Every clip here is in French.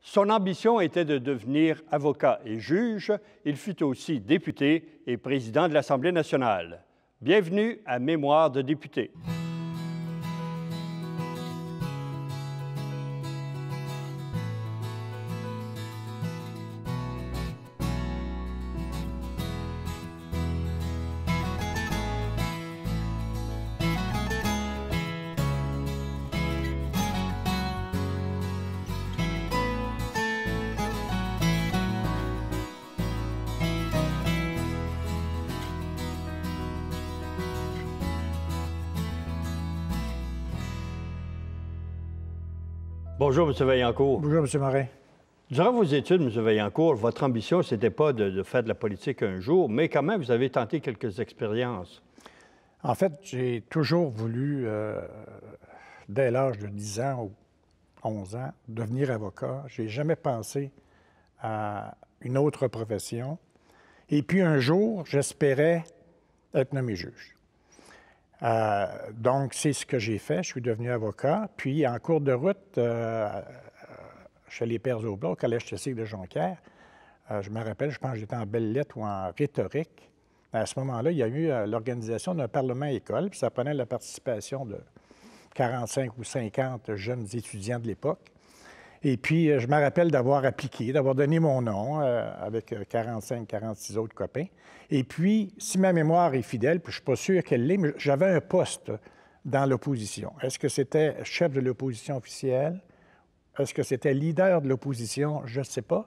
Son ambition était de devenir avocat et juge. Il fut aussi député et président de l'Assemblée nationale. Bienvenue à Mémoire de député. Bonjour, M. Vaillancourt. Bonjour, M. Morin. Durant vos études, M. Vaillancourt, votre ambition, ce n'était pas de faire de la politique un jour, mais quand même, vous avez tenté quelques expériences. En fait, j'ai toujours voulu, dès l'âge de 10 ans ou 11 ans, devenir avocat. Je n'ai jamais pensé à une autre profession. Et puis un jour, j'espérais être nommé juge. Donc, c'est ce que j'ai fait. Je suis devenu avocat. Puis, en cours de route, chez les Pères Aublats, au Collège classique de Jonquière, je me rappelle, je pense que j'étais en belles lettres ou en rhétorique. À ce moment-là, il y a eu l'organisation d'un parlement-école, puis ça prenait la participation de 45 ou 50 jeunes étudiants de l'époque. Et puis, je me rappelle d'avoir appliqué, d'avoir donné mon nom avec 45, 46 autres copains. Et puis, si ma mémoire est fidèle, puis je ne suis pas sûr qu'elle l'est, mais j'avais un poste dans l'opposition. Est-ce que c'était chef de l'opposition officielle? Est-ce que c'était leader de l'opposition? Je ne sais pas.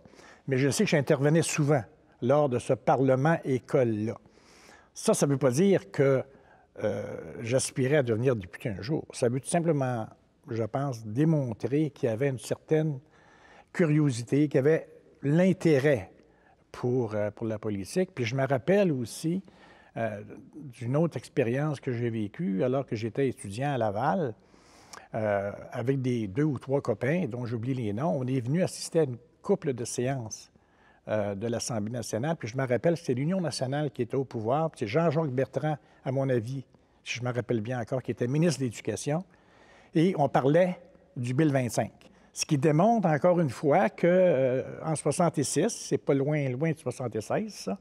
Mais je sais que j'intervenais souvent lors de ce parlement-école-là. Ça ne veut pas dire que j'aspirais à devenir député un jour. Ça veut tout simplement, je pense, démontrer qu'il y avait une certaine curiosité, qu'il y avait l'intérêt pour la politique. Puis je me rappelle aussi d'une autre expérience que j'ai vécue alors que j'étais étudiant à Laval, avec deux ou trois copains dont j'oublie les noms. On est venu assister à une couple de séances de l'Assemblée nationale. Puis je me rappelle, c'était l'Union nationale qui était au pouvoir. Puis c'est Jean-Jacques Bertrand, à mon avis, si je me rappelle bien encore, qui était ministre de l'Éducation. Et on parlait du Bill 25. Ce qui démontre encore une fois qu'en 66, c'est pas loin de 76, ça,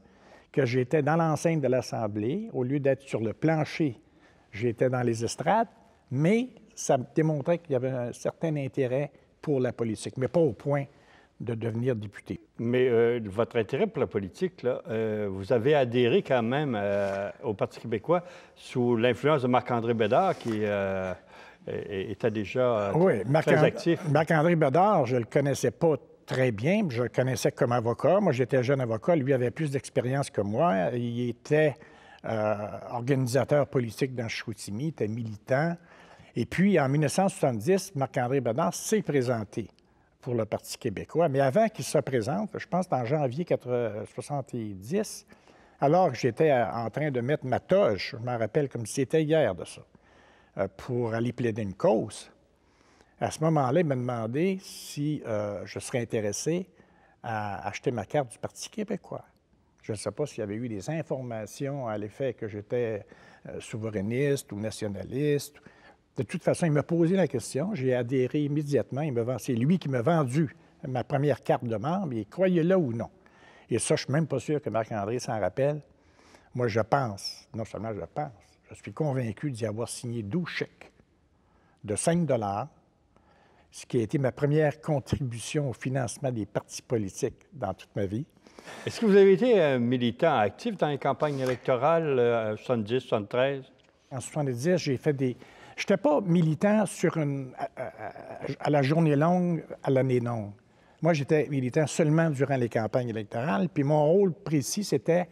que j'étais dans l'enceinte de l'Assemblée. Au lieu d'être sur le plancher, j'étais dans les estrades, mais ça démontrait qu'il y avait un certain intérêt pour la politique, mais pas au point de devenir député. Mais votre intérêt pour la politique, là, vous avez adhéré quand même au Parti québécois sous l'influence de Marc-André Bédard, qui était déjà très actif. Marc-André Bédard, je ne le connaissais pas très bien, je le connaissais comme avocat. Moi, j'étais jeune avocat. Lui avait plus d'expérience que moi. Il était organisateur politique dans Chicoutimi, il était militant. Et puis, en 1970, Marc-André Bédard s'est présenté pour le Parti québécois. Mais avant qu'il se présente, je pense en janvier 1970, alors que j'étais en train de mettre ma toge, je me rappelle comme si c'était hier de ça, pour aller plaider une cause. À ce moment-là, il m'a demandé si je serais intéressé à acheter ma carte du Parti québécois. Je ne sais pas s'il y avait eu des informations à l'effet que j'étais souverainiste ou nationaliste. De toute façon, il m'a posé la question. J'ai adhéré immédiatement. C'est lui qui m'a vendu ma première carte de membre, et croyez-le ou non. Et ça, je ne suis même pas sûr que Marc-André s'en rappelle. Moi, je pense, non seulement je pense, je suis convaincu d'y avoir signé 12 chèques de 5 $, ce qui a été ma première contribution au financement des partis politiques dans toute ma vie. Est-ce que vous avez été un militant actif dans les campagnes électorales 70, 73? En 70, j'ai fait des... Je n'étais pas militant à la journée longue, à l'année longue. Moi, j'étais militant seulement durant les campagnes électorales. Puis mon rôle précis, c'était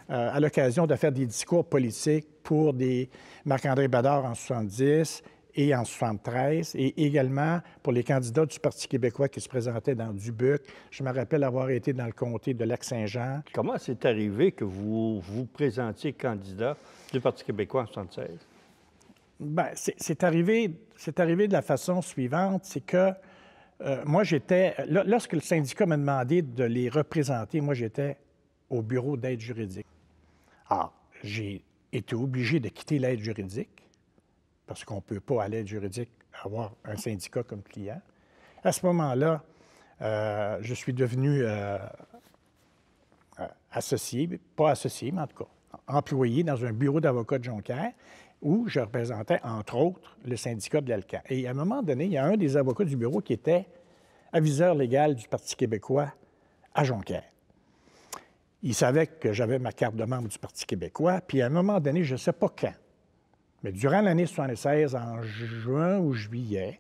à l'occasion de faire des discours politiques pour des Marc-André Bédard en 70 et en 73, et également pour les candidats du Parti québécois qui se présentaient dans Dubuque. Je me rappelle avoir été dans le comté de Lac-Saint-Jean. Comment c'est arrivé que vous vous présentiez candidat du Parti québécois en 76? Bien, c'est arrivé de la façon suivante, c'est que moi, lorsque le syndicat m'a demandé de les représenter, moi, j'étais au bureau d'aide juridique. Alors, j'ai été obligé de quitter l'aide juridique, parce qu'on ne peut pas, à l'aide juridique, avoir un syndicat comme client. À ce moment-là, Je suis devenu associé, pas associé, mais en tout cas, employé dans un bureau d'avocat de Jonquière où je représentais, entre autres, le syndicat de l'Alcan. Et à un moment donné, il y a un des avocats du bureau qui était aviseur légal du Parti québécois à Jonquière. Il savait que j'avais ma carte de membre du Parti québécois, puis à un moment donné, je ne sais pas quand, mais durant l'année 1976, en juin ou juillet,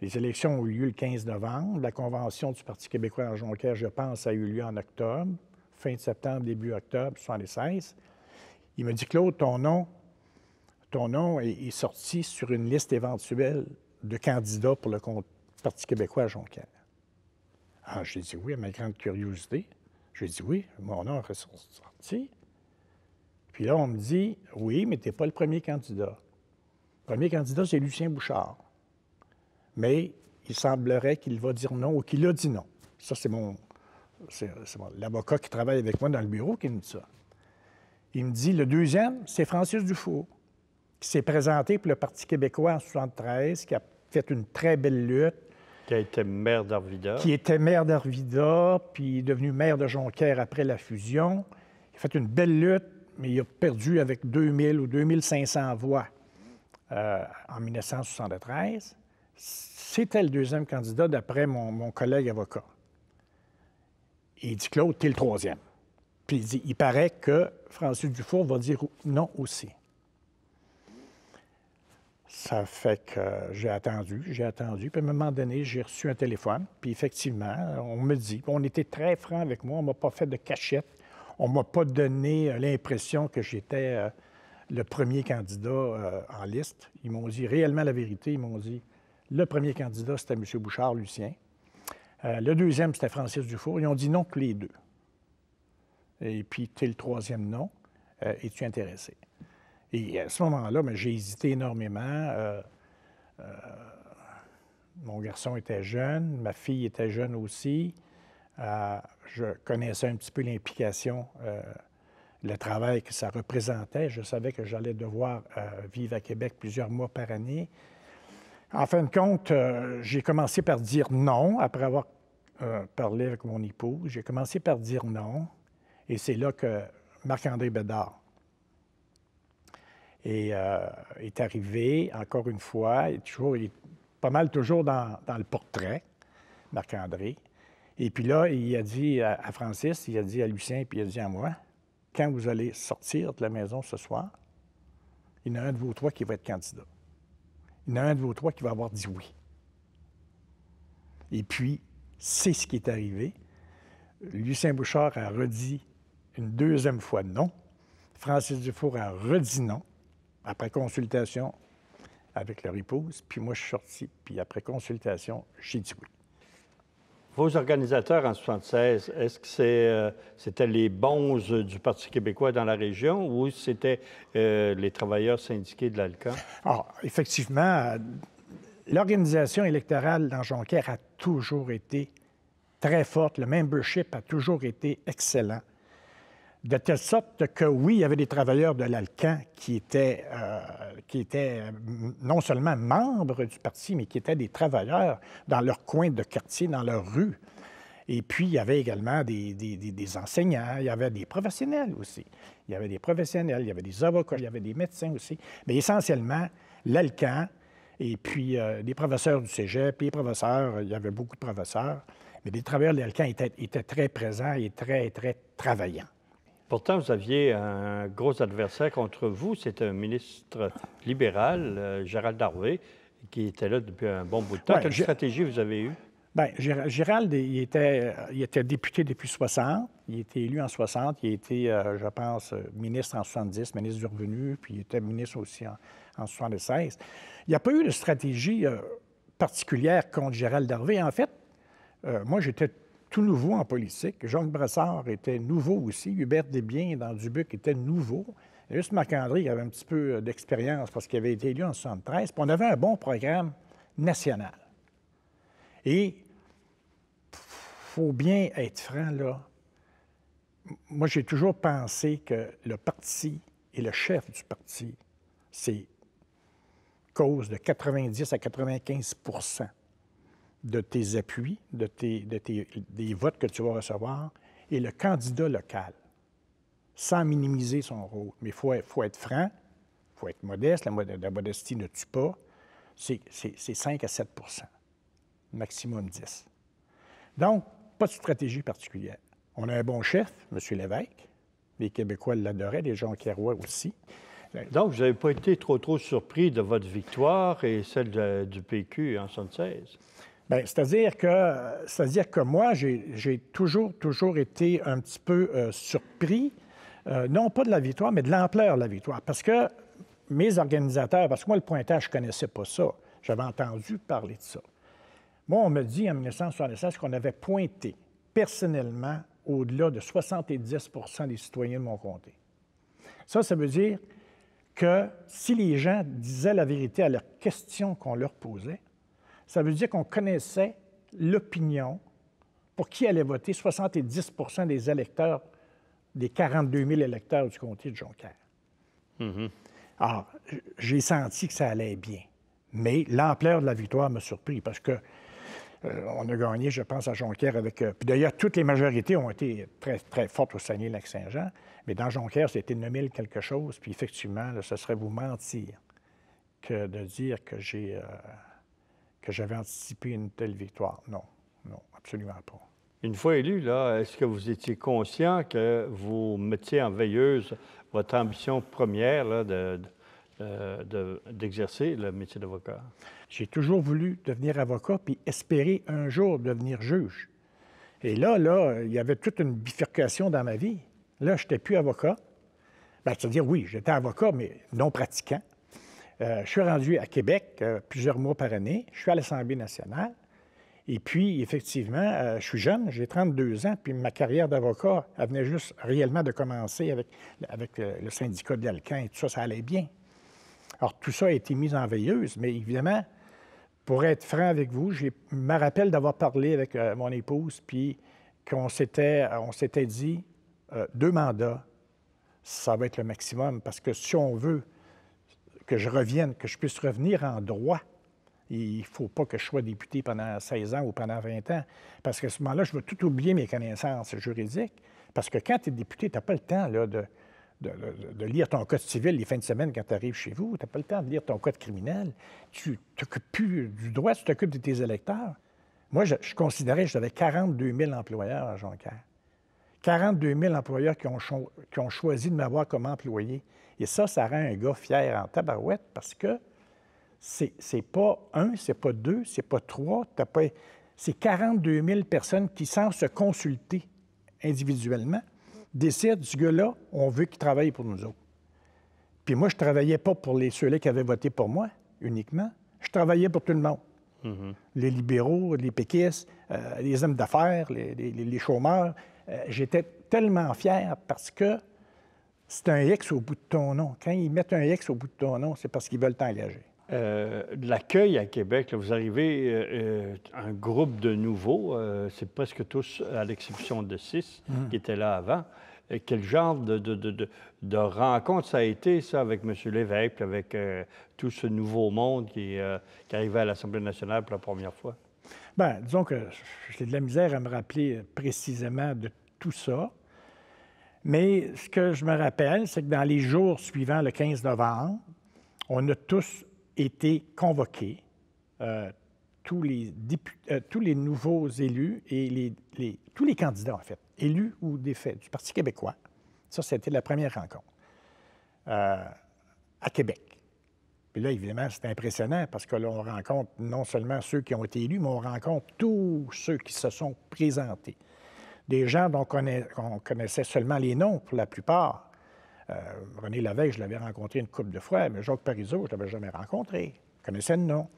les élections ont eu lieu le 15 novembre. La convention du Parti québécois à Jonquière, je pense, a eu lieu en octobre, fin de septembre, début octobre 1976. Il me dit, Claude, ton nom est sorti sur une liste éventuelle de candidats pour le Parti québécois à Jonquière. Ah, j'ai dit oui, à ma grande curiosité. J'ai dit oui, mon nom est sorti. Puis là, on me dit, oui, mais tu n'es pas le premier candidat. Le premier candidat, c'est Lucien Bouchard. Mais il semblerait qu'il va dire non ou qu'il a dit non. Ça, c'est l'avocat qui travaille avec moi dans le bureau qui me dit ça. Il me dit, le deuxième, c'est Francis Dufour, qui s'est présenté pour le Parti québécois en 1973, qui a fait une très belle lutte. Qui a été maire d'Arvida. Qui était maire d'Arvida, puis devenu maire de Jonquière après la fusion. Il a fait une belle lutte, mais il a perdu avec 2000 ou 2500 voix en 1973. C'était le deuxième candidat d'après mon collègue avocat. Et il dit, Claude, t'es le troisième. Puis il dit, il paraît que Francis Dufour va dire non aussi. Ça fait que j'ai attendu. Puis à un moment donné, j'ai reçu un téléphone. Puis effectivement, on me dit, on était très franc avec moi, on ne m'a pas fait de cachette. On ne m'a pas donné l'impression que j'étais le premier candidat en liste. Ils m'ont dit réellement la vérité. Ils m'ont dit, le premier candidat, c'était M. Bouchard, Lucien. Le deuxième, c'était Francis Dufour. Ils ont dit non tous les deux. Et puis, tu es le troisième non. Es-tu intéressé? Et à ce moment-là, j'ai hésité énormément. Mon garçon était jeune, ma fille était jeune aussi. Je connaissais un petit peu l'implication, le travail que ça représentait. Je savais que j'allais devoir vivre à Québec plusieurs mois par année. En fin de compte, j'ai commencé par dire non, après avoir parlé avec mon épouse. J'ai commencé par dire non. Et c'est là que Marc-André Bédard est arrivé, encore une fois, il est pas mal toujours dans le portrait, Marc-André. Et puis là, il a dit à Francis, il a dit à Lucien, puis il a dit à moi, quand vous allez sortir de la maison ce soir, il y en a un de vous trois qui va être candidat. Il y en a un de vous trois qui va avoir dit oui. Et puis, c'est ce qui est arrivé. Lucien Bouchard a redit une deuxième fois non. Francis Dufour a redit non, après consultation avec leur épouse. Puis moi, je suis sorti, puis après consultation, j'ai dit oui. Vos organisateurs en 1976, est-ce que c'était les bonzes du Parti québécois dans la région ou c'était les travailleurs syndiqués de l'Alcan? Ah, effectivement, l'organisation électorale dans Jonquière a toujours été très forte. Le membership a toujours été excellent. De telle sorte que, oui, il y avait des travailleurs de l'Alcan qui étaient non seulement membres du parti, mais qui étaient des travailleurs dans leur coin de quartier, dans leur rue. Et puis, il y avait également des enseignants, il y avait des professionnels aussi. Il y avait des professionnels, il y avait des avocats, il y avait des médecins aussi. Mais essentiellement, l'Alcan, et puis des professeurs du cégep, puis les professeurs, il y avait beaucoup de professeurs, mais les travailleurs de l'Alcan étaient très présents et très, très travaillants. Pourtant, vous aviez un gros adversaire contre vous. C'est un ministre libéral, Gérald Darvé, qui était là depuis un bon bout de temps. Quelle stratégie vous avez eue? Bien, Gérald, il était député depuis 60. Il a été élu en 60. Il a été, je pense, ministre en 70, ministre du Revenu, puis il était ministre aussi en 76. Il n'y a pas eu de stratégie particulière contre Gérald Darvé. En fait, moi, j'étais tout nouveau en politique. Jacques Brassard était nouveau aussi. Hubert Desbiens dans Dubuc était nouveau. Et juste Marc-André, il avait un petit peu d'expérience parce qu'il avait été élu en 73. Puis on avait un bon programme national. Et il faut bien être franc, là. Moi, j'ai toujours pensé que le parti et le chef du parti, c'est cause de 90 à 95 % de tes appuis, des votes que tu vas recevoir, et le candidat local, sans minimiser son rôle. Mais il faut être franc, il faut être modeste, la modestie ne tue pas, c'est 5 à 7 maximum 10. Donc, pas de stratégie particulière. On a un bon chef, M. Lévesque. Les Québécois l'adoraient, les Jonquiérois aussi. Donc, vous n'avez pas été trop surpris de votre victoire et celle du PQ en 1976? Bien, c'est-à-dire que moi, j'ai toujours été un petit peu surpris, non pas de la victoire, mais de l'ampleur de la victoire. Parce que mes organisateurs, parce que moi, le pointage, je ne connaissais pas ça. J'avais entendu parler de ça. Moi, on me dit en 1976 qu'on avait pointé personnellement au-delà de 70 des citoyens de mon comté. Ça veut dire que si les gens disaient la vérité à leurs questions qu'on leur posait, ça veut dire qu'on connaissait l'opinion pour qui allait voter 70 des électeurs, des 42 000 électeurs du comté de Jonquière. Mm-hmm. Alors, j'ai senti que ça allait bien. Mais l'ampleur de la victoire m'a surpris parce que on a gagné, je pense, à Jonquière avec... puis d'ailleurs, toutes les majorités ont été très, très fortes au Saguenay-Lac-Saint-Jean, mais dans Jonquière, c'était 9 000 quelque chose, puis effectivement, là, ce serait vous mentir que de dire que j'avais anticipé une telle victoire. Non, absolument pas. Une fois élu, là, est-ce que vous étiez conscient que vous mettiez en veilleuse votre ambition première là, d'exercer le métier d'avocat? J'ai toujours voulu devenir avocat puis espérer un jour devenir juge. Et là, il y avait toute une bifurcation dans ma vie. Là, je n'étais plus avocat. Bien, c'est-à-dire, oui, j'étais avocat, mais non pratiquant. Je suis rendu à Québec plusieurs mois par année. Je suis à l'Assemblée nationale. Et puis, effectivement, je suis jeune, j'ai 32 ans, puis ma carrière d'avocat, elle venait juste réellement de commencer avec le syndicat de l'Alcan et tout ça, ça allait bien. Alors, tout ça a été mis en veilleuse, mais évidemment, pour être franc avec vous, je me rappelle d'avoir parlé avec mon épouse, puis on s'était dit 2 mandats, ça va être le maximum, parce que si on veut que je revienne, que je puisse revenir en droit, il ne faut pas que je sois député pendant 16 ans ou pendant 20 ans, parce qu'à ce moment-là, je vais tout oublier mes connaissances juridiques, parce que quand tu es député, tu n'as pas le temps là, de lire ton code civil les fins de semaine quand tu arrives chez vous. Tu n'as pas le temps de lire ton code criminel. Tu ne t'occupes plus du droit, tu t'occupes de tes électeurs. Moi, je considérais que j'avais 42 000 employeurs à Jonquière. 42 000 employeurs qui ont choisi de m'avoir comme employé. Et ça rend un gars fier en tabarouette parce que c'est pas 1, c'est pas 2, c'est pas 3. C'est 42 000 personnes qui, sans se consulter individuellement, décident, ce gars-là, on veut qu'il travaille pour nous autres. Puis moi, je ne travaillais pas pour ceux-là qui avaient voté pour moi uniquement. Je travaillais pour tout le monde. Mm-hmm. Les libéraux, les péquistes, les hommes d'affaires, les chômeurs. J'étais tellement fier parce que c'est un X au bout de ton nom. Quand ils mettent un X au bout de ton nom, c'est parce qu'ils veulent t'engager. L'accueil à Québec, là, vous arrivez, un groupe de nouveaux, c'est presque tous, à l'exception de 6 qui étaient là avant. Quel genre de rencontre ça a été, ça, avec M. Lévesque, avec tout ce nouveau monde qui arrivait à l'Assemblée nationale pour la première fois? Bien, disons que j'ai de la misère à me rappeler précisément de tout ça. Mais ce que je me rappelle, c'est que dans les jours suivants, le 15 novembre, on a tous été convoqués, tous les nouveaux élus et tous les candidats, en fait, élus ou défaits du Parti québécois. Ça, c'était la première rencontre à Québec. Puis là, évidemment, c'était impressionnant parce que là, on rencontre non seulement ceux qui ont été élus, mais on rencontre tous ceux qui se sont présentés. Des gens dont on connaissait seulement les noms pour la plupart. René Lévesque, je l'avais rencontré une couple de fois, mais Jacques Parizeau, je ne l'avais jamais rencontré. Je connaissais le nom.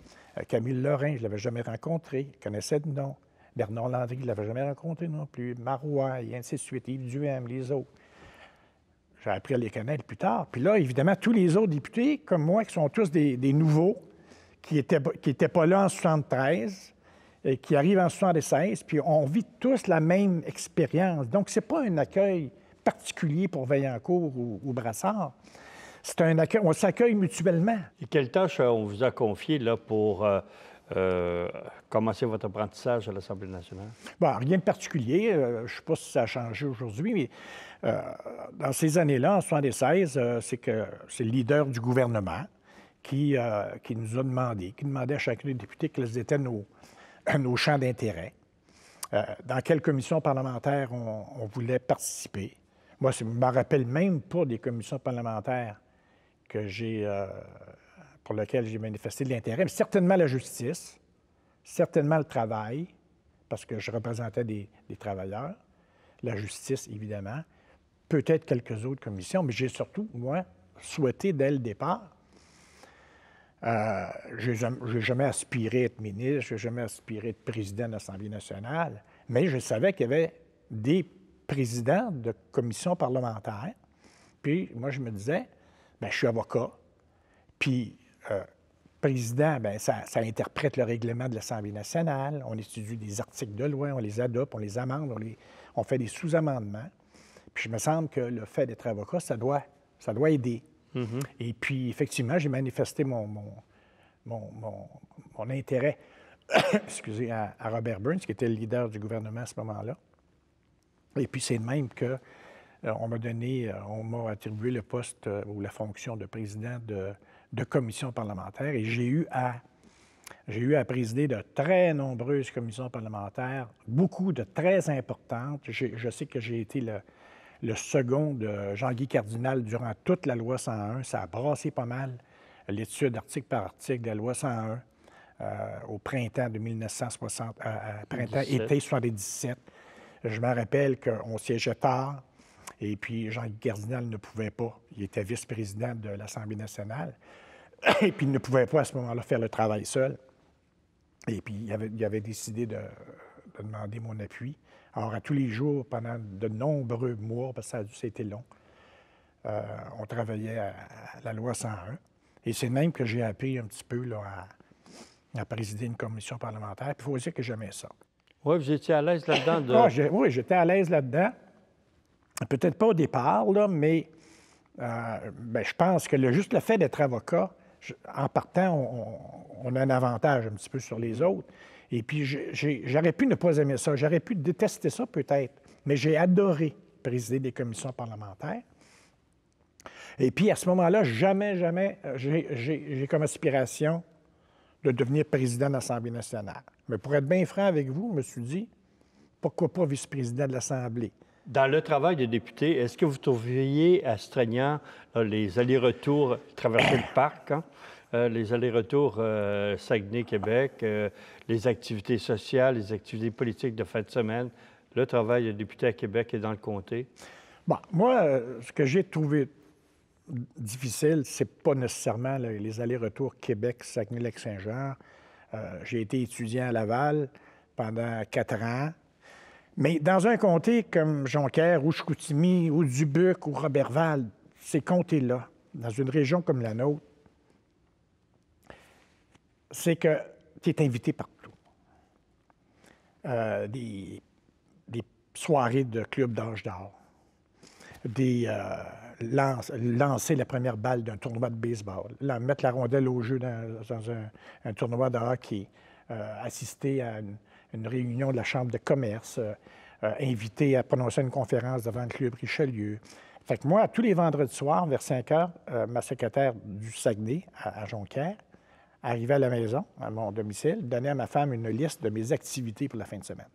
Camille Lorrain, je ne l'avais jamais rencontré. Je connaissais le nom. Bernard Landry, je ne l'avais jamais rencontré non plus. Marois, et ainsi de suite. Yves Duhem, les autres. J'ai appris à les connaître plus tard. Puis là, évidemment, tous les autres députés, comme moi, qui sont tous des nouveaux, qui n'étaient pas là en 73, et qui arrivent en 76, puis on vit tous la même expérience. Donc, ce n'est pas un accueil particulier pour Vaillancourt ou Brassard. C'est un accueil, on s'accueille mutuellement. Et quelle tâche on vous a confiée là, pour commencé votre apprentissage à l'Assemblée nationale? Bon, rien de particulier. Je ne sais pas si ça a changé aujourd'hui, mais dans ces années-là, en 1976, c'est le leader du gouvernement qui nous a demandé, qui demandait à chacun des députés quels étaient nos champs d'intérêt, dans quelle commission parlementaire on voulait participer. Moi, je ne me rappelle même pas des commissions parlementaires pour lesquelles j'ai manifesté de l'intérêt, mais certainement la justice, certainement le travail, parce que je représentais des travailleurs, la justice, évidemment, peut-être quelques autres commissions, mais j'ai surtout, moi, souhaité dès le départ. Je n'ai jamais aspiré à être ministre, je n'ai jamais aspiré à être président de l'Assemblée nationale, mais je savais qu'il y avait des présidents de commissions parlementaires. Puis moi, je me disais, bien, je suis avocat, puis président, bien, ça interprète le règlement de l'Assemblée nationale, on étudie des articles de loi, on les adopte, on les amende, on fait des sous-amendements. Puis je me semble que le fait d'être avocat, ça doit aider. Mm-hmm. Et puis, effectivement, j'ai manifesté mon intérêt excusez, à Robert Burns, qui était le leader du gouvernement à ce moment-là. Et puis, c'est de même que on m'a attribué le poste ou la fonction de président de commission parlementaire. Et j'ai eu à présider de très nombreuses commissions parlementaires, beaucoup de très importantes. Je sais que j'ai été le second de Jean-Guy Cardinal durant toute la loi 101. Ça a brassé pas mal l'étude article par article de la loi 101 au printemps de 1960, été 77. Je me rappelle qu'on siégeait tard et puis Jean-Guy Cardinal ne pouvait pas. Il était vice-président de l'Assemblée nationale et puis il ne pouvait pas à ce moment-là faire le travail seul. Et puis il avait décidé de demander mon appui. Alors, à tous les jours, pendant de nombreux mois, parce que ça a été long, on travaillait à la loi 101. Et c'est même que j'ai appris un petit peu là, à présider une commission parlementaire. Puis il faut dire que j'aimais ça. Oui, vous étiez à l'aise là-dedans? Oui, j'étais à l'aise là-dedans. Peut-être pas au départ, là, mais je pense que juste le fait d'être avocat, en partant, on a un avantage un petit peu sur les autres. Et puis, j'aurais pu ne pas aimer ça, j'aurais pu détester ça peut-être, mais j'ai adoré présider des commissions parlementaires. Et puis, à ce moment-là, jamais, j'ai comme aspiration de devenir président de l'Assemblée nationale. Mais pour être bien franc avec vous, je me suis dit, pourquoi pas vice-président de l'Assemblée? Dans le travail de député, est-ce que vous trouviez astreignant les allers-retours, traverser le parc, les allers-retours Saguenay-Québec, les activités sociales, les activités politiques de fin de semaine, le travail de député à Québec et dans le comté? Bon, moi, ce que j'ai trouvé difficile, c'est pas nécessairement les allers-retours Québec-Saguenay-Lac-Saint-Jean. J'ai été étudiant à Laval pendant 4 ans. Mais dans un comté comme Jonquière, ou Chicoutimi, ou Dubuque, ou Roberval, ces comtés-là, dans une région comme la nôtre, c'est que tu es invité partout. Des soirées de club d'âge d'or, lancer la première balle d'un tournoi de baseball, mettre la rondelle au jeu dans un tournoi de hockey, assister à une réunion de la Chambre de commerce, invité à prononcer une conférence devant le Club Richelieu. Fait que moi, tous les vendredis soirs, vers 5 heures, ma secrétaire du Saguenay, à Jonquière, arrivait à la maison, à mon domicile, donnait à ma femme une liste de mes activités pour la fin de semaine.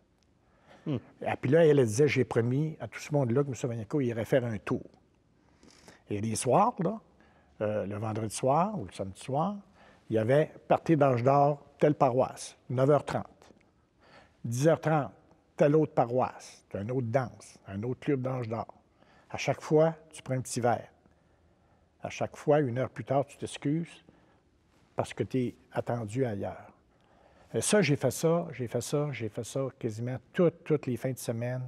Et puis là, elle disait, j'ai promis à tout ce monde-là que M. Vaniaco irait faire un tour. Et les soirs, là, le vendredi soir ou le samedi soir, il y avait partie d'âge d'or, telle paroisse, 9h30. 10h30, telle autre paroisse, une autre danse, un autre club d'âge d'or. À chaque fois, tu prends un petit verre. À chaque fois, 1 heure plus tard, tu t'excuses parce que tu es attendu ailleurs. Et ça, j'ai fait ça quasiment toutes les fins de semaine.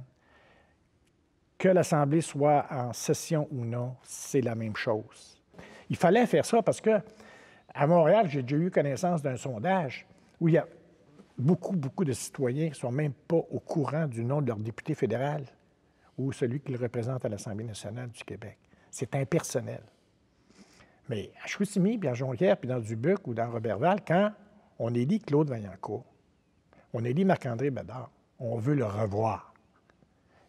Que l'Assemblée soit en session ou non, c'est la même chose. Il fallait faire ça parce que à Montréal, j'ai déjà eu connaissance d'un sondage où il y a beaucoup de citoyens qui ne sont même pas au courant du nom de leur député fédéral ou celui qu'ils représentent à l'Assemblée nationale du Québec. C'est impersonnel. Mais à Chicoutimi, puis à Jonquière, puis dans Dubuque ou dans Roberval, quand on élit Claude Vaillancourt, on élit Marc-André Bédard, on veut le revoir.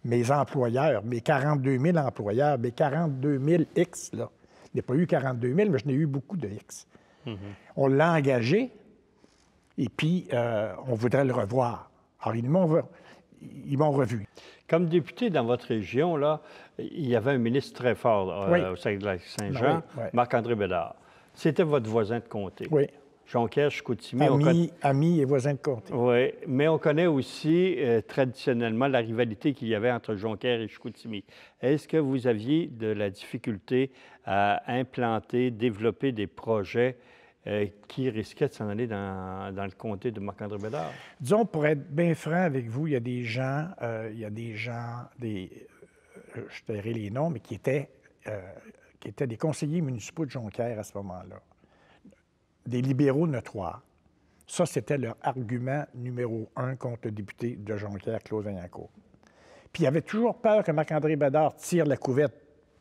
Mes employeurs, mes 42 000 employeurs, mes 42 000 X, là, je n'ai pas eu 42 000, mais je n'ai eu beaucoup de X. On l'a engagé, et puis on voudrait le revoir. Alors, ils m'ont revu. Comme député dans votre région, là, il y avait un ministre très fort au Saguenay-Lac-Saint-Jean, Marc-André Bédard. C'était votre voisin de comté. Oui. Jonquière, Chicoutimi. Ami et voisin de comté. Oui, mais on connaît aussi traditionnellement la rivalité qu'il y avait entre Jonquière et Chicoutimi. Est-ce que vous aviez de la difficulté à implanter, développer des projets qui risquaient de s'en aller dans le comté de Marc-André Bédard? Disons, pour être bien franc avec vous, il y a des gens, je tairai les noms, mais qui étaient des conseillers municipaux de Jonquière à ce moment-là. Des libéraux notoires. Ça, c'était leur argument numéro 1 contre le député de Jonquière, Claude Vaillancourt. Puis il avait toujours peur que Marc-André Bédard tire la couverte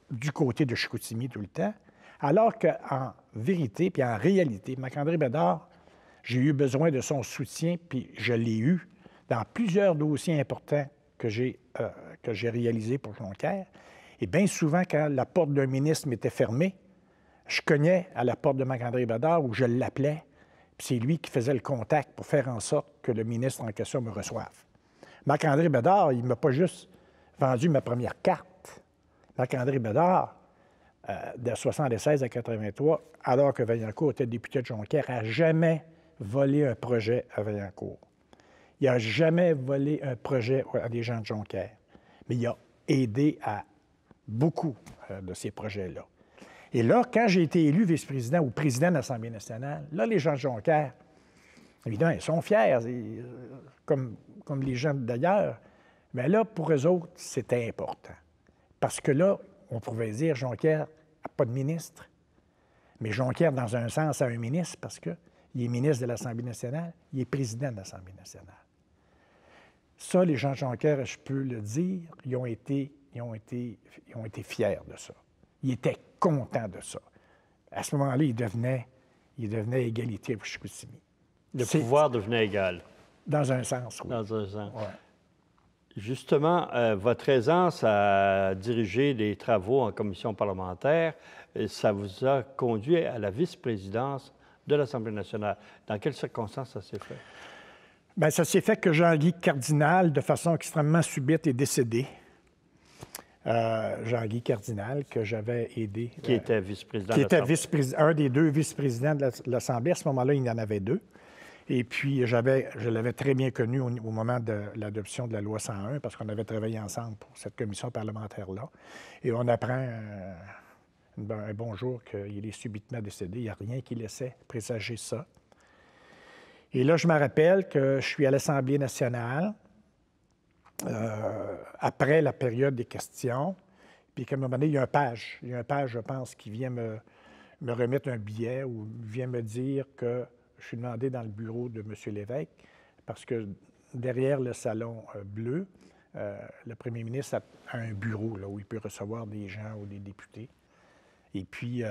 du côté de Chicoutimi tout le temps, alors qu'en vérité, puis en réalité, Marc-André Bédard, j'ai eu besoin de son soutien, puis je l'ai eu dans plusieurs dossiers importants que j'ai réalisés pour Jonquière. Et bien souvent, quand la porte d'un ministre m'était fermée, je cognais à la porte de Marc-André Bédard où je l'appelais, puis c'est lui qui faisait le contact pour faire en sorte que le ministre en question me reçoive. Marc-André Bédard, il ne m'a pas juste vendu ma première carte. Marc-André Bédard, de 1976 à 1983, alors que Vaillancourt était député de Jonquière, n'a jamais volé un projet à Vaillancourt. Il n'a jamais volé un projet à des gens de Jonquière, mais il a aidé à beaucoup de ces projets-là. Et là, quand j'ai été élu vice-président ou président de l'Assemblée nationale, là, les gens de Jonquière, évidemment, ils sont fiers, comme les gens d'ailleurs, mais là, pour eux autres, c'était important. Parce que là, on pouvait dire Jonquière n'a pas de ministre, mais Jonquière, dans un sens, a un ministre parce qu'il est ministre de l'Assemblée nationale, il est président de l'Assemblée nationale. Ça, les gens de Jonquière, je peux le dire, ils ont été fiers de ça. Ils étaient contents de ça. À ce moment-là, il devenait égalité pour Chicoutimi. Le pouvoir devenait égal. Dans un sens, oui. Dans un sens. Ouais. Justement, votre aisance à diriger des travaux en commission parlementaire, ça vous a conduit à la vice-présidence de l'Assemblée nationale. Dans quelles circonstances ça s'est fait? Bien, ça s'est fait que Jean-Guy Cardinal, de façon extrêmement subite, est décédé. Jean-Guy Cardinal, que j'avais aidé. Qui était vice-président de l'Assemblée. Qui était un des deux vice-présidents de l'Assemblée. À ce moment-là, il y en avait deux. Et puis, je l'avais très bien connu au moment de l'adoption de la loi 101, parce qu'on avait travaillé ensemble pour cette commission parlementaire-là. Et on apprend un bon jour qu'il est subitement décédé. Il n'y a rien qui laissait présager ça. Et là, je me rappelle que je suis à l'Assemblée nationale, après la période des questions, puis qu'à un moment donné, il y a un page, je pense, qui vient me remettre un billet ou vient me dire que je suis demandé dans le bureau de M. Lévesque, parce que derrière le salon bleu, le premier ministre a un bureau là, où il peut recevoir des gens ou des députés. Et puis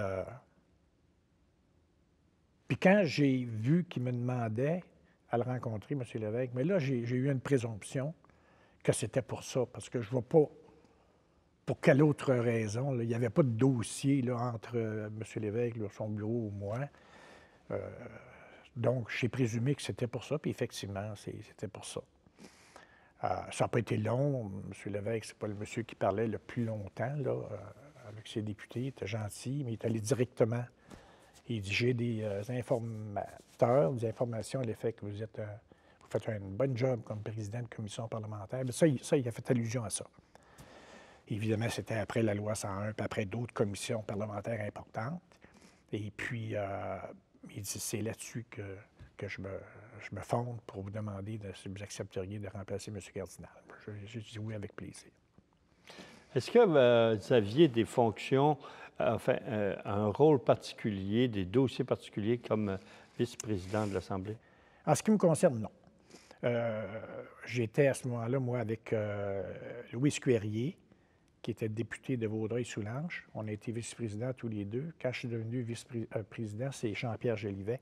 quand j'ai vu qu'il me demandait à le rencontrer, M. Lévesque, mais là, j'ai eu une présomption que c'était pour ça, parce que je ne vois pas pour quelle autre raison. Là, il n'y avait pas de dossier là, entre M. Lévesque, là, son bureau ou moi. Donc, j'ai présumé que c'était pour ça, puis effectivement, c'était pour ça. Ça n'a pas été long. M. Lévesque, c'est pas le monsieur qui parlait le plus longtemps là, avec ses députés. Il était gentil, mais il est allé directement. Il dit, j'ai des informateurs, des informations à l'effet que vous faites un bon job comme président de commission parlementaire. Mais ça, il a fait allusion à ça. Évidemment, c'était après la loi 101, puis après d'autres commissions parlementaires importantes. Et puis, il dit, c'est là-dessus que je me fonde pour vous demander si vous accepteriez de remplacer M. Cardinal. J'ai dit oui avec plaisir. Est-ce que vous aviez des fonctions, enfin, un rôle particulier, des dossiers particuliers comme vice-président de l'Assemblée? En ce qui me concerne, non. J'étais à ce moment-là, moi, avec Louis Scuérier, qui était député de Vaudreuil-Soulanges. On a été vice-président tous les deux. Quand je suis devenu vice-président, c'est Jean-Pierre Jolivet.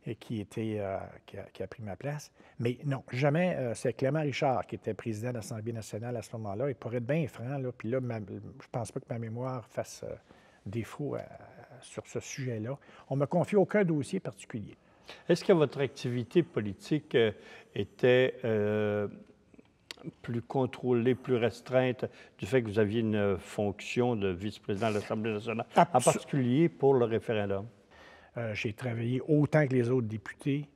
et qui a pris ma place. Mais non, jamais. C'est Clément Richard qui était président de l'Assemblée nationale à ce moment-là. Et pour être bien franc, là, puis là, je pense pas que ma mémoire fasse défaut sur ce sujet-là. On ne m'a confié aucun dossier particulier. Est-ce que votre activité politique était plus contrôlée, plus restreinte du fait que vous aviez une fonction de vice-président de l'Assemblée nationale, en particulier pour le référendum? J'ai travaillé autant que les autres députés.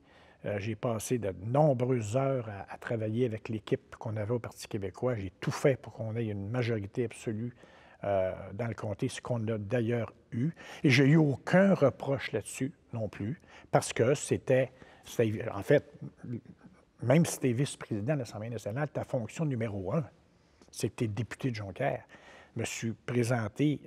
J'ai passé de nombreuses heures à travailler avec l'équipe qu'on avait au Parti québécois. J'ai tout fait pour qu'on ait une majorité absolue dans le comté, ce qu'on a d'ailleurs eu. Et j'ai eu aucun reproche là-dessus non plus, parce que c'était en fait, même si tu es vice-président de l'Assemblée nationale, ta fonction numéro 1, c'est que tu es député de Jonquière. Je me suis présenté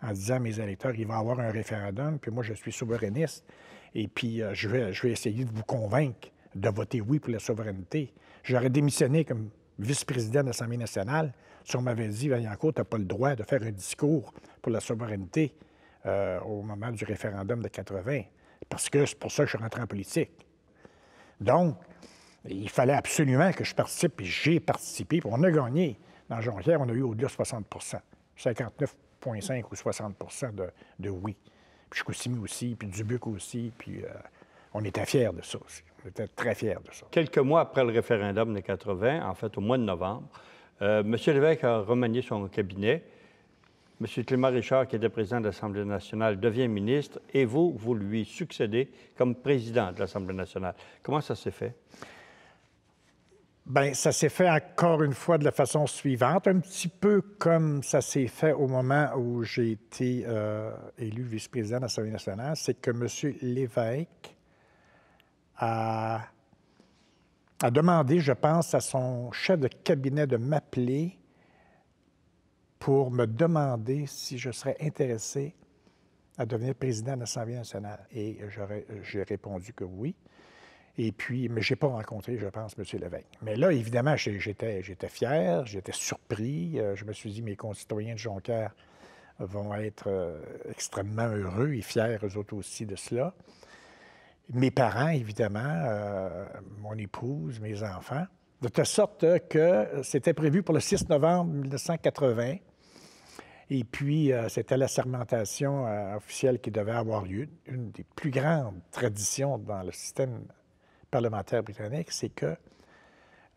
en disant à mes électeurs, il va y avoir un référendum, puis moi, je suis souverainiste, et puis je vais essayer de vous convaincre de voter oui pour la souveraineté. J'aurais démissionné comme vice-président de l'Assemblée nationale si on m'avait dit, Vaillancourt, tu n'as pas le droit de faire un discours pour la souveraineté au moment du référendum de 80, parce que c'est pour ça que je suis rentré en politique. Donc, il fallait absolument que je participe, puis j'ai participé, puis on a gagné. Dans Jonquière, on a eu au-delà de 60 59,5 ou 60 de oui. Puis Chicoutimi aussi, puis Dubuque aussi, puis on était fiers de ça aussi. On était très fiers de ça. Quelques mois après le référendum de 80, en fait au mois de novembre, M. Lévesque a remanié son cabinet. M. Clément Richard, qui était président de l'Assemblée nationale, devient ministre, et vous lui succédez comme président de l'Assemblée nationale. Comment ça s'est fait? Bien, ça s'est fait encore une fois de la façon suivante, un petit peu comme ça s'est fait au moment où j'ai été élu vice-président de l'Assemblée nationale, c'est que M. Lévesque a demandé, je pense, à son chef de cabinet de m'appeler pour me demander si je serais intéressé à devenir président de l'Assemblée nationale. Et j'ai répondu que oui. Et puis, mais je n'ai pas rencontré, je pense, M. Lévesque. Mais là, évidemment, j'étais fier, j'étais surpris. Je me suis dit, mes concitoyens de Jonquière vont être extrêmement heureux et fiers, eux autres aussi, de cela. Mes parents, évidemment, mon épouse, mes enfants, de telle sorte que c'était prévu pour le 6 novembre 1980. Et puis, c'était la sermentation officielle qui devait avoir lieu. Une des plus grandes traditions dans le système parlementaire britannique, c'est que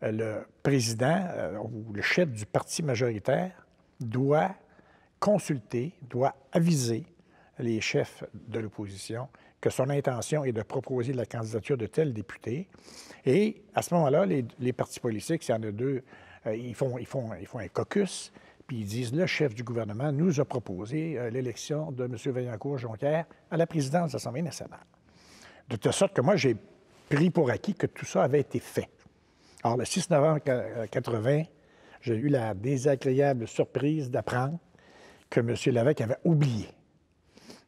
le président ou le chef du parti majoritaire doit consulter, doit aviser les chefs de l'opposition que son intention est de proposer la candidature de tel député. Et à ce moment-là, les partis politiques, s'il y en a deux, ils font un caucus, puis ils disent, le chef du gouvernement nous a proposé l'élection de M. Vaillancourt-Jonquière à la présidence de l'Assemblée nationale. De telle sorte que moi, j'ai pris pour acquis que tout ça avait été fait. Alors, le 6 novembre 1980, j'ai eu la désagréable surprise d'apprendre que M. Lévesque avait oublié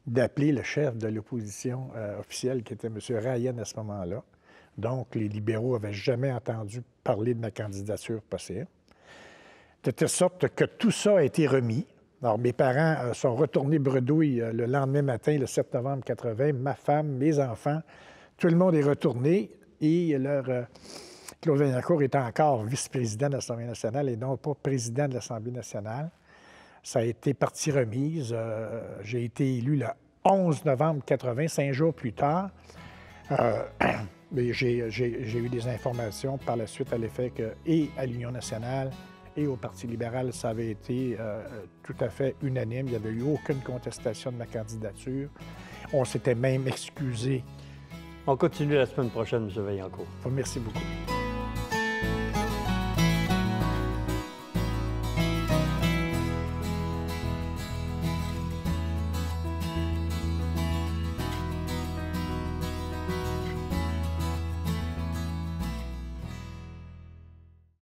d'appeler le chef de l'opposition officielle, qui était M. Ryan à ce moment-là. Donc, les libéraux n'avaient jamais entendu parler de ma candidature possible. De telle sorte que tout ça a été remis. Alors, mes parents sont retournés bredouille le lendemain matin, le 7 novembre 1980. Ma femme, mes enfants, tout le monde est retourné et Claude Vaillancourt est encore vice-président de l'Assemblée nationale et non pas président de l'Assemblée nationale. Ça a été partie remise. J'ai été élu le 11 novembre 1980, 5 jours plus tard. Mais j'ai eu des informations par la suite à l'effet que, et à l'Union nationale et au Parti libéral, ça avait été tout à fait unanime. Il n'y avait eu aucune contestation de ma candidature. On s'était même excusé. On continue la semaine prochaine, M. Vaillancourt. Merci beaucoup.